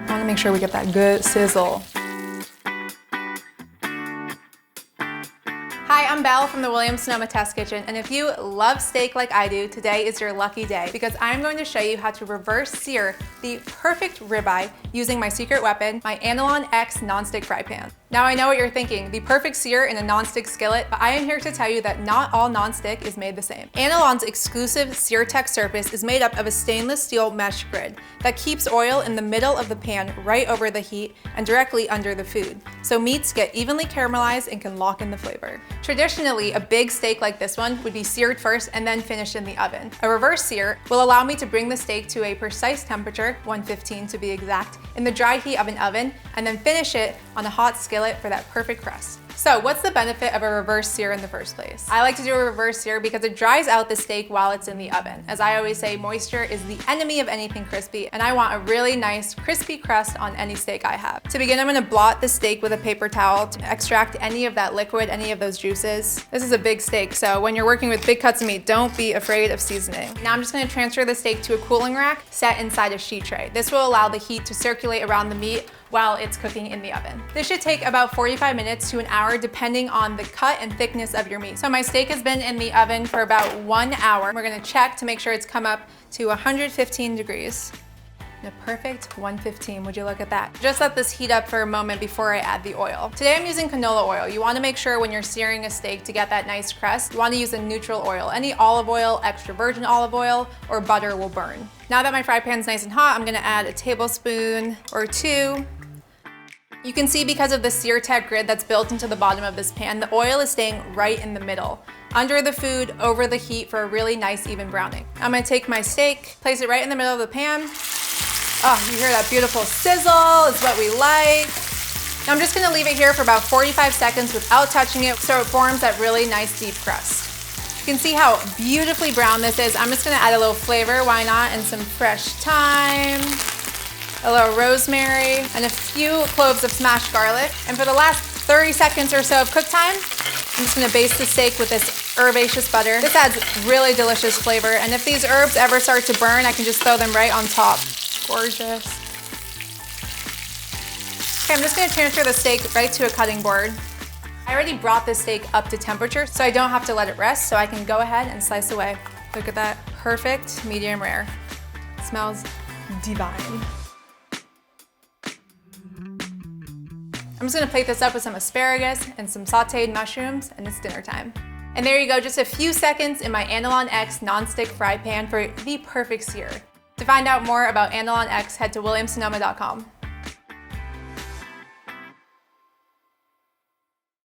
I wanna make sure we get that good sizzle. Hi, I'm Belle from the Williams-Sonoma Test Kitchen, and if you love steak like I do, today is your lucky day because I'm going to show you how to reverse sear the perfect ribeye using my secret weapon, my Anolon X nonstick fry pan. Now I know what you're thinking, the perfect sear in a nonstick skillet, but I am here to tell you that not all nonstick is made the same. Anolon's exclusive SearTech surface is made up of a stainless steel mesh grid that keeps oil in the middle of the pan right over the heat and directly under the food, so meats get evenly caramelized and can lock in the flavor. Traditionally, a big steak like this one would be seared first and then finished in the oven. A reverse sear will allow me to bring the steak to a precise temperature, 115 to be exact, in the dry heat of an oven, and then finish it on a hot skillet for that perfect crust. So what's the benefit of a reverse sear in the first place? I like to do a reverse sear because it dries out the steak while it's in the oven. As I always say, moisture is the enemy of anything crispy, and I want a really nice crispy crust on any steak I have. To begin, I'm gonna blot the steak with a paper towel to extract any of that liquid, any of those juices. This is a big steak, so when you're working with big cuts of meat, don't be afraid of seasoning. Now I'm just gonna transfer the steak to a cooling rack set inside a sheet tray. This will allow the heat to circulate around the meat while it's cooking in the oven. This should take about 45 minutes to an hour depending on the cut and thickness of your meat. So my steak has been in the oven for about 1 hour. We're gonna check to make sure it's come up to 115 degrees. The perfect 115, would you look at that? Just let this heat up for a moment before I add the oil. Today I'm using canola oil. You wanna make sure when you're searing a steak to get that nice crust, you wanna use a neutral oil. Any olive oil, extra virgin olive oil, or butter will burn. Now that my fry pan's nice and hot, I'm gonna add a tablespoon or 2. You can see because of the SearTech grid that's built into the bottom of this pan, the oil is staying right in the middle, under the food, over the heat for a really nice even browning. I'm gonna take my steak, place it right in the middle of the pan. Oh, you hear that beautiful sizzle, it's what we like. Now I'm just gonna leave it here for about 45 seconds without touching it so it forms that really nice deep crust. You can see how beautifully brown this is. I'm just gonna add a little flavor, why not, and some fresh thyme, a little rosemary, and a few cloves of smashed garlic. And for the last 30 seconds or so of cook time, I'm just gonna baste the steak with this herbaceous butter. This adds really delicious flavor, and if these herbs ever start to burn, I can just throw them right on top. Gorgeous. Okay, I'm just gonna transfer the steak right to a cutting board. I already brought this steak up to temperature, so I don't have to let it rest, so I can go ahead and slice away. Look at that, perfect medium rare. It smells divine. I'm just gonna plate this up with some asparagus and some sauteed mushrooms, and it's dinner time. And there you go, just a few seconds in my Anolon X nonstick fry pan for the perfect sear. To find out more about Anolon X, head to williamssonoma.com.